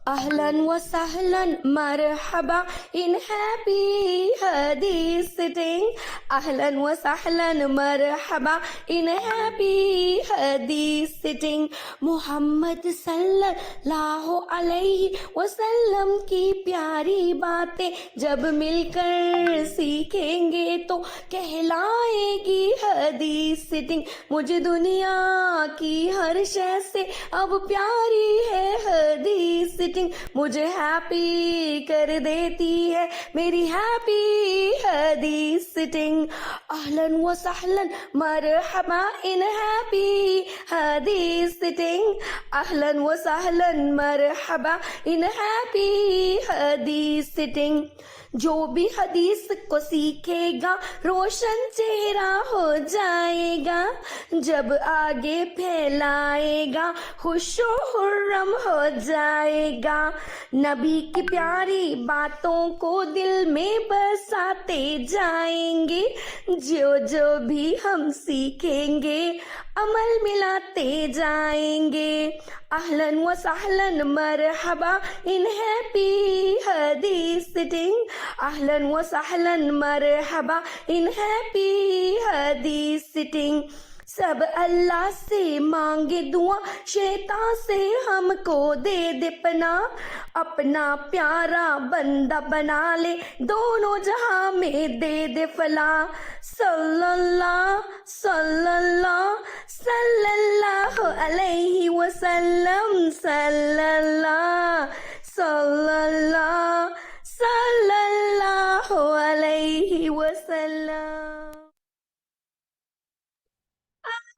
Ahlan wa sahlan marhaba in happy hadith sitting. Ahlan wa sahlan marhaba in happy hadith sitting. Muhammad sallallahu alaihi wasallam की प्यारी बातें जब मिलकर सीखेंगे तो कहलाएगी हदीस सिटिंग. मुझे दुनिया की हर शय से अब प्यारी है हदीस सिटिंग. मुझे हैप्पी कर देती है मेरी हैप्पी हदीस सिटिंग. अहलन व सहलन मरहबा इन हैप्पी हदीस सिटिंग. अहलन व सहलन मरहबा इन हैप्पी हदीस सिटिंग. जो भी हदीस को सीखेगा रोशन चेहरा हो जाएगा. जब आगे फैलाएगा खुशो खुर्रम हो जाएगा. नबी की प्यारी बातों को दिल में बसाते जाएंगे. जो जो भी हम सीखेंगे अमल मिलाते जाएंगे. अहलन व सहलन मरहबा इन हैप्पी हदीस सिटिंग. अहलन व सहलन मरहबा इन हैप्पी हदीस सिटिंग. सब अल्लाह से मांगे दुआ शैतान से हमको दे दे पना. अपना प्यारा बंदा बना ले दोनों जहां में दे दे फला. सल्लल्लाहु सल्लल्लाहु सल्लल्लाहु अलैहि वसल्लम. सल्लल्लाहु सल्लल्लाहु सल्लल्लाहु अलैहि वसल्लम.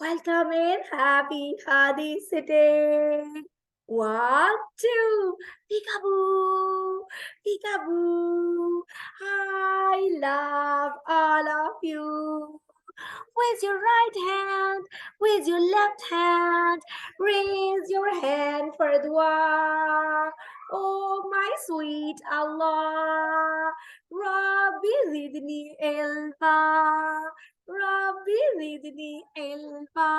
Welcome in happy Hadith City. 1, 2, peekaboo, peekaboo. I love all of you. With your right hand, with your left hand, raise your hand for dua. Oh my sweet Allah, Rabbi zidni ilma, Rabbi zidni ilma.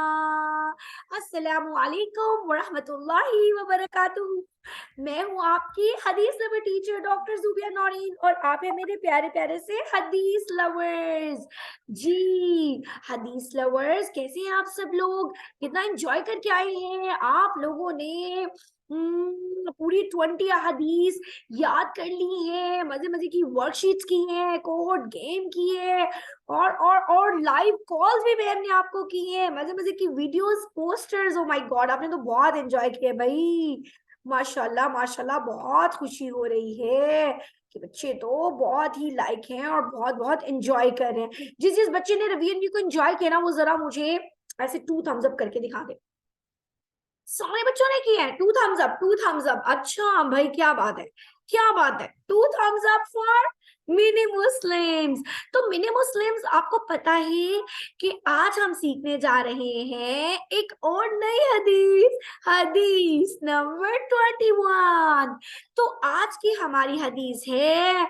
Assalamu alaikum wa rahmatullahi wa barakatuh. मैं हूँ आपकी हदीस lover teacher doctor Zubia Naureen और आप हैं मेरे प्यारे प्यारे से हदीस लवर्स. जी हदीस लवर्स, कैसे हैं आप सब लोग? कितना एंजॉय करके आए हैं आप लोगों ने? पूरी 20 हदीस याद कर ली है, मजे मजे की वर्कशीट्स की हैं, कोड गेम की है और लाइव कॉल्स भी मैम ने आपको की है, मजे मजे की videos, posters. Oh my God, आपने तो बहुत एंजॉय किया भाई. माशाल्लाह माशाल्लाह, बहुत खुशी हो रही है कि बच्चे तो बहुत ही लाइक हैं और बहुत बहुत एंजॉय कर रहे हैं. जिस जिस बच्चे ने रवि को एंजॉय किया ना, वो जरा मुझे ऐसे 2 थम्स अप करके दिखा दे. सारे बच्चों ने किया है 2 थम्स अप, 2 थम्स अप. अच्छा भाई, क्या बात है, क्या बात है. 2 thumbs up for mini Muslims. तो मिनी मुस्लिम्स, आपको पता है कि आज हम सीखने जा रहे हैं एक और नई हदीस, हदीस नंबर 21. तो आज की हमारी हदीस है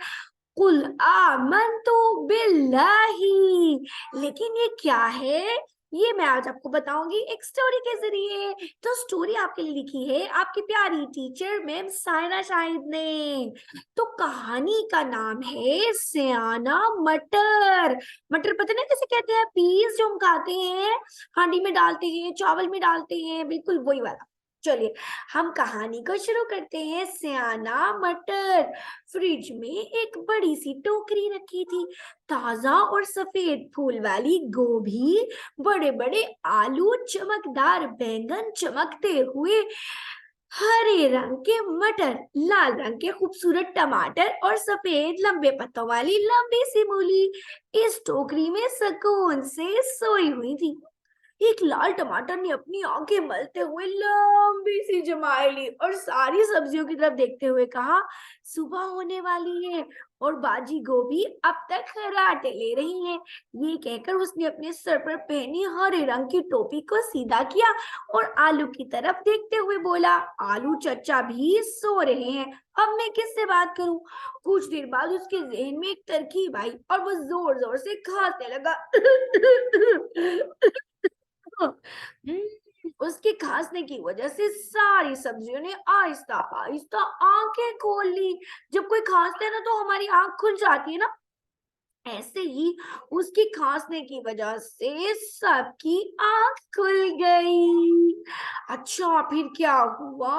कुल आमन्तु बिल्लाही. लेकिन ये क्या है, ये मैं आज आपको बताऊंगी एक स्टोरी के जरिए. तो स्टोरी आपके लिए लिखी है आपकी प्यारी टीचर मैम सायरा शाहिद ने. तो कहानी का नाम है सयाना मटर. मटर पता नहीं कैसे कहते हैं, पीस जो हम खाते हैं, हांडी में डालते हैं, चावल में डालते हैं, बिल्कुल वही वाला. चलिए हम कहानी को शुरू करते हैं. सयाना मटर. फ्रिज में एक बड़ी सी टोकरी रखी थी. ताजा और सफेद फूल वाली गोभी, बड़े बड़े आलू, चमकदार बैंगन, चमकते हुए हरे रंग के मटर, लाल रंग के खूबसूरत टमाटर और सफेद लंबे पत्तों वाली लंबी सी मूली इस टोकरी में सुकून से सोई हुई थी. एक लाल टमाटर ने अपनी आंखें मलते हुए लंबी सी जमाई ली और सारी सब्जियों की तरफ देखते हुए कहा, सुबह होने वाली है और बाजी गोभी अब तक खर्राटे ले रही है। ये कहकर उसने अपने सर पर पहनी हरे रंग की टोपी को सीधा किया और आलू की तरफ देखते हुए बोला, आलू चचा भी सो रहे हैं, अब मैं किससे बात करूं? कुछ देर बाद उसके जहन में एक तरकीब आई और वो जोर जोर से खांसने लगा। उसके खांसने की वजह से सारी सब्जियों ने आहिस्ता आहिस्ता आंखें खोल ली। जब कोई खांसता है ना तो हमारी आंख खुल जाती है ना, ऐसे ही उसकी खांसने की वजह से सबकी आंख खुल गई। अच्छा फिर क्या हुआ?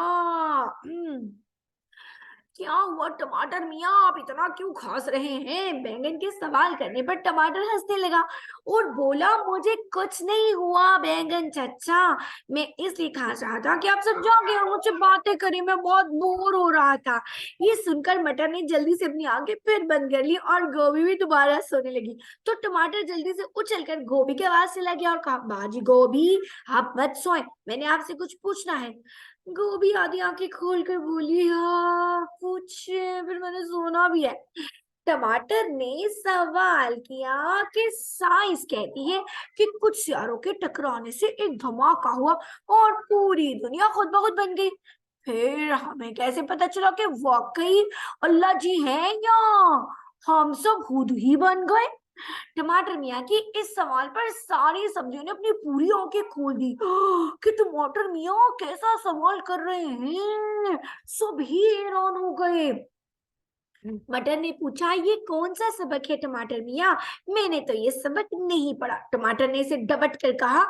क्या हुआ टमाटर मियाँ, आप इतना क्यों खास रहे हैं? बैंगन के सवाल करने पर टमाटर हंसने लगा और बोला, मुझे कुछ नहीं हुआ बैंगन चचा, मैं इसलिए खास रहा था कि आप सब जागे और मुझसे बातें करें, मैं बहुत बोर हो रहा था। ये सुनकर मटर ने जल्दी से अपनी आंखें फिर बंद कर ली और गोभी भी दोबारा सोने लगी। तो टमाटर जल्दी से उछलकर गोभी के पास चला गया और कहा, बाजी गोभी आप मत सोए, मैंने आपसे कुछ पूछना है। गोभी आधी आंखें खोल कर बोली, हाँ पूछे, फिर मैंने सोना भी है। टमाटर ने सवाल किया कि साइंस कहती है कि कुछ सियारों के टकराने से एक धमाका हुआ और पूरी दुनिया खुद ब खुद बन गई। फिर हमें कैसे पता चला कि वाकई अल्लाह जी हैं या हम सब खुद ही बन गए? टमाटर मियाँ की इस सवाल पर सारी सब्जियों ने अपनी पूरी आंखें खोल दी कि टमाटर मियाँ कैसा सवाल कर रहे हैं। सभी हैरान हो गए। मटर ने पूछा, ये कौन सा सबक है टमाटर मियाँ? मैंने तो ये सबक नहीं पढ़ा। टमाटर ने इसे डबट कर कहा,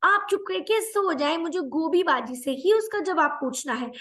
आप चुप करके सो जाए, मुझे गोभी बाजी से ही उसका जवाब पूछना है।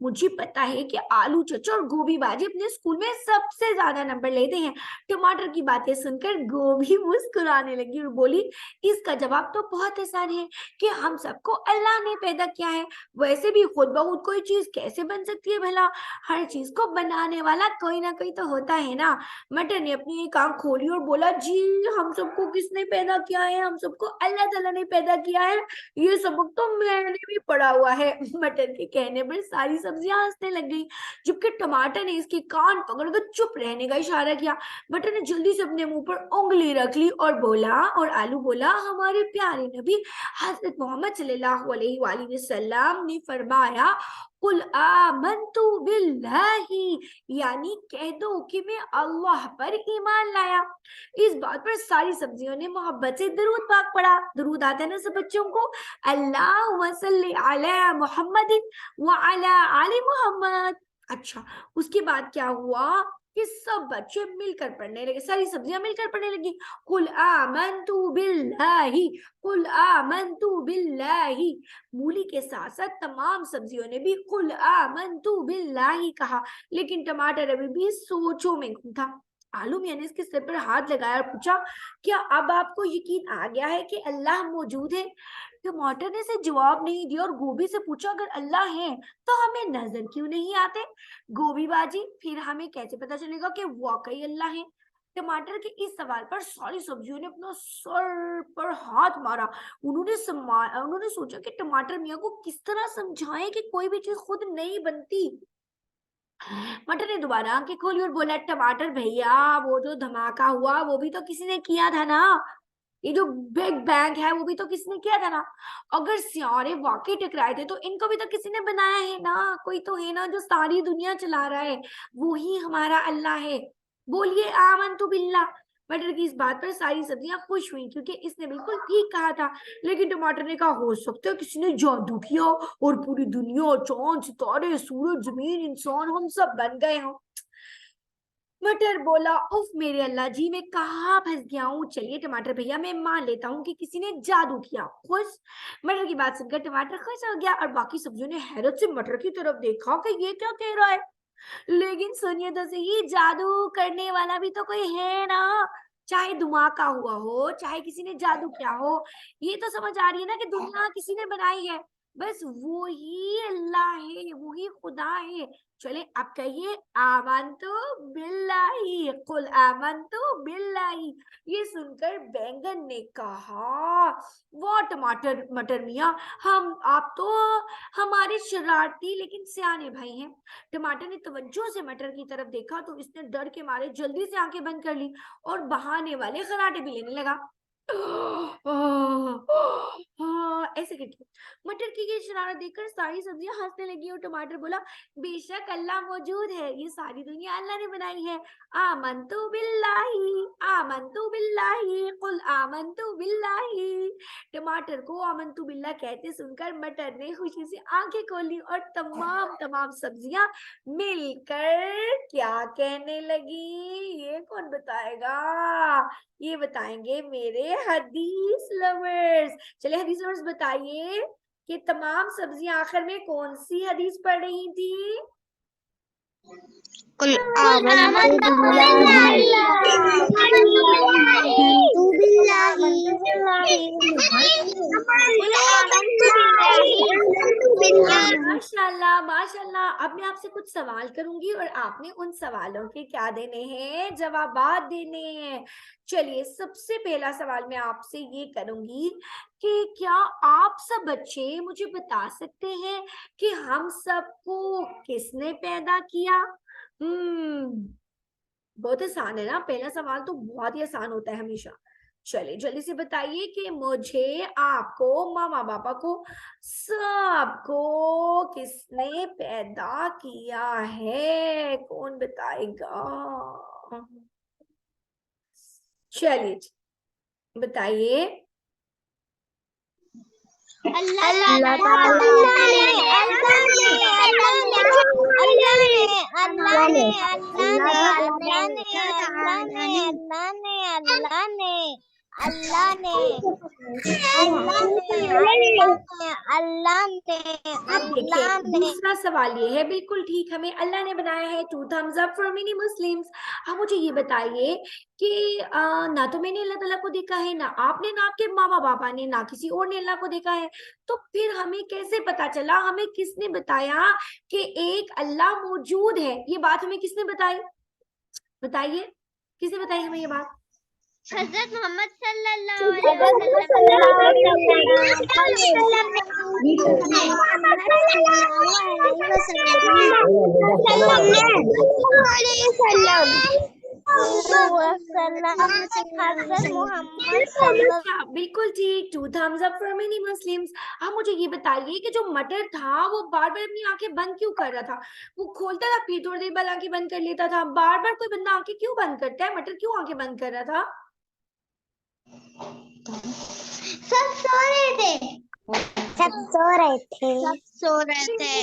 मुझे पता है कि आलू चचा और गोभी बाजी अपने स्कूल में सबसे ज्यादा नंबर लेते हैं। टमाटर की बातें सुनकर गोभी मुस्कुराने लगी और बोली, इसका जवाब तो बहुत आसान है कि हम सबको अल्लाह ने पैदा किया है। वैसे भी खुद ब खुद कोई चीज कैसे बन सकती है भला? हर चीज को बनाने वाला कोई ना कोई तो होता है ना। मटर ने अपनी एक आंख खोली और बोला, जी हम सबको किसने पैदा किया है? हम सबको अल्लाह ताला ने पैदा किया है। ये सबक तो मैंने भी पढ़ा हुआ है। मटर के कहने पर सारी सब्जियां हंसने लग गई, जबकि टमाटर ने इसके कान पकड़कर चुप रहने का इशारा किया। मटर ने जल्दी से अपने मुंह पर उंगली रख ली और बोला, और आलू बोला, हमारे प्यारे नबी हजरत मोहम्मद सल्लल्लाहु अलैहि वसल्लम ने फरमाया, कुल आमन्तु बिल्लाहि, यानी कह दो कि मैं अल्लाह पर ईमान लाया। इस बात पर सारी सब्जियों ने मोहब्बत से दरूद पाक पढ़ा। दरूद आता है ना सब बच्चों को, अल्लाहुम्मा सल्ली अला मुहम्मदिन व अला आलि मुहम्मद। अच्छा उसके बाद क्या हुआ कि सब बच्चे मिलकर पढ़ने लगे, सारी सब्जियां मिलकर पढ़ने लगी, कुल आमन्तु बिल्लाहि, कुल आमन्तु बिल्लाहि। मूली के साथ साथ तमाम सब्जियों ने भी कुल आमन्तु बिल्लाहि कहा, लेकिन टमाटर अभी भी सोचों में गुम था। आलू मियां ने इसके सिर पर हाथ लगाया और पूछा, क्या अब आपको यकीन आ गया है कि अल्लाह मौजूद है? टमाटर ने इसे जवाब नहीं दिया और गोभी से पूछा, अगर अल्लाह है तो हमें नजर क्यों नहीं आते? गोभी बाजी, फिर हमें कैसे पता चलेगा कि वाकई अल्लाह है? टमाटर के इस सवाल पर सारी सब्जियों ने अपना सर पर हाथ मारा। उन्होंने सोचा कि टमाटर मियाँ को किस तरह समझाएं कि कोई भी चीज खुद नहीं बनती। मटर ने दोबारा आंखें खोली और बोला, टमाटर भैया वो जो धमाका हुआ वो भी तो किसी ने किया था ना, ये जो बिग बैंग है वो भी तो किसी ने किया था ना, अगर सियारे वाकई टकराए थे तो इनको भी तो किसी ने बनाया है ना, कोई तो है ना जो सारी दुनिया चला रहा है, वो ही हमारा अल्लाह है। बोलिए आमन्तु बिल्लाह। मटर की इस बात पर सारी सब्जियां खुश हुई क्योंकि इसने बिल्कुल ठीक कहा था। लेकिन टमाटर ने कहा, हो सकता है किसी ने जादू किया और पूरी दुनिया, चांद, सितारे, सूरज, जमीन, इंसान हम सब बन गए हों। मटर बोला, उफ मेरे अल्लाह जी, मैं कहाँ फंस गया हूँ। चलिए टमाटर भैया, मैं मान लेता हूँ कि किसी ने जादू किया। खुश। मटर की बात सुनकर टमाटर खुश हो गया और बाकी सब्जियों ने हैरत से मटर की तरफ देखा कि ये क्या कह रहा है। लेकिन सुनिए तो सही, जादू करने वाला भी तो कोई है ना, चाहे धमाका हुआ हो, चाहे किसी ने जादू किया हो, ये तो समझ आ रही है ना कि दुनिया किसी ने बनाई है। बस वो ही अल्लाह है, वो ही खुदा है। चले अब कहिए आमन्तु बिल्लाही, कुल आमन्तु बिल्लाही। ये सुनकर बैंगन ने कहा, वाह टमाटर मटर मियाँ, हम आप तो हमारे शरारती लेकिन सियाने भाई हैं। टमाटर ने तवज्जो से मटर की तरफ देखा तो इसने डर के मारे जल्दी से आंखें बंद कर ली और बहाने वाले खराटे भी लेने लगा। ऐसे करके मटर की ये शरारत देखकर सारी सब्जियां हंसने लगी और टमाटर बोला, बेशक अल्लाह मौजूद है, ये सारी दुनिया अल्लाह ने बनाई है। आमन्तु बिल्लाही, आमन्तु बिल्लाही, कुल आमन्तु बिल्लाही। टमाटर को आमन्तु बिल्ला कहते सुनकर मटर ने खुशी से आंखें खोली और तमाम तमाम सब्जियां मिलकर क्या कहने लगी, ये कौन बताएगा? ये बताएंगे मेरे हदीस लवर्स। चले हदीस लवर्स बताइए कि तमाम सब्जियां आखिर में कौन सी हदीस पढ़ रही थी? कुल आमन्तु माशाल्लाह माशाल्लाह। अब मैं आपसे कुछ सवाल करूंगी और आपने उन सवालों के क्या देने हैं, जवाबात देने हैं। चलिए सबसे पहला सवाल मैं आपसे ये करूंगी कि क्या आप सब बच्चे मुझे बता सकते हैं कि हम सबको किसने पैदा किया? बहुत आसान है ना, पहला सवाल तो बहुत ही आसान होता है हमेशा। चलिए जल्दी से बताइए कि मुझे, आपको, मामा पापा को, सबको किसने पैदा किया है? कौन बताएगा? चलिए बताइए। अब देखिए दूसरा सवाल ये है, बिल्कुल ठीक, हमें अल्लाह ने बनाया है। 2 thumbs up for many Muslims। अब मुझे ये बताइए कि ना तो मैंने अल्लाह ताला को देखा है, ना आपने, ना आपके मामा पापा ने, ना किसी और ने अल्लाह को देखा है, तो फिर हमें कैसे पता चला, हमें किसने बताया कि एक अल्लाह मौजूद है? ये बात हमें किसने बताई? बताइए किसने बताई हमें ये बात? हज़रत मोहम्मद सल्लल्लाहु अलैहि वसल्लम। अच्छा बिल्कुल ठीक, 2 thumbs up for many Muslims। अब मुझे ये बताइए कि जो मटर था वो बार बार अपनी आंखें बंद क्यों कर रहा था? वो खोलता था फिर थोड़ी देर बाद आंखें बंद कर लेता था, बार बार कोई बंदा आंखें क्यों बंद करता है? मटर क्यों आंखें बंद कर रहा था? सब सो रहे थे, सब सो रहे थे, सब सो रहे थे,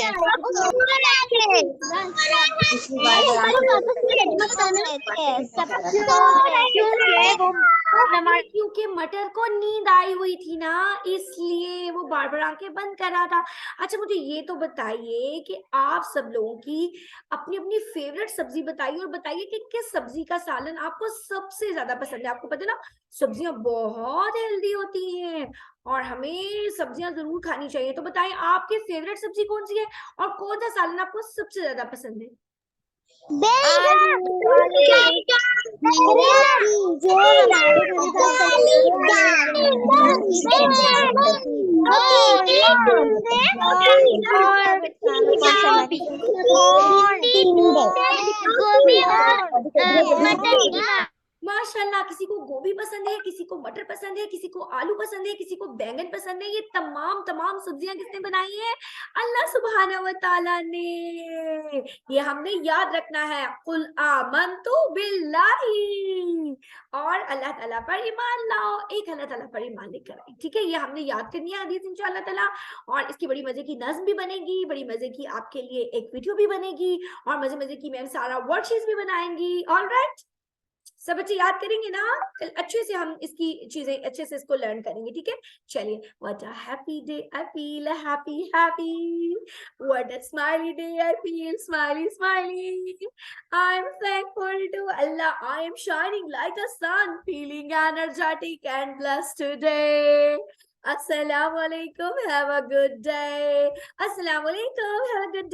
क्योंकि मटर को नींद आई हुई थी ना, इसलिए वो बार बार आंखें बंद कर रहा था। अच्छा मुझे ये तो बताइए कि आप सब लोगों की अपनी अपनी फेवरेट सब्जी बताइए और बताइए कि किस सब्जी का सालन आपको सबसे ज्यादा पसंद है। आपको पता है ना सब्जियां बहुत हेल्दी होती हैं और हमें सब्जियां जरूर खानी चाहिए। तो बताएं आपकी फेवरेट सब्जी कौन सी है और कौन सा सालन आपको सबसे ज्यादा पसंद है? माशाल्लाह, किसी को गोभी पसंद है, किसी को मटर पसंद है, किसी को आलू पसंद है, किसी को बैंगन पसंद है। ये तमाम तमाम सब्जियां किसने बनाई है? अल्लाह सुब्हाना व तआला ने। ये हमने याद रखना है, कुल आमन्तु बिल्लाही, और अल्लाह ताला पर ईमान लाओ, एक अल्लाह ताला पर ईमान लेकर आए। ठीक है, ये हमने याद करनी है हदीस इंशाअल्लाह ताला। और इसकी बड़ी मजे की नज्म भी बनेगी, बड़ी मजे की आपके लिए एक वीडियो भी बनेगी और मजे मजे की मैम सारा वर्कशीट्स भी बनाएंगी। ऑलराइट, सब बच्चे याद करेंगे ना? अच्छे से हम इसकी चीजें अच्छे से इसको लर्न करेंगे। ठीक है, चलिए। What a happy day I feel happy happy, what a smiley day I feel smiley smiley, I am thankful to Allah, I am shining like a sun, feeling energetic and blessed today. Assalamu alaikum. Have a good day. Assalamu alaikum. Have a good day.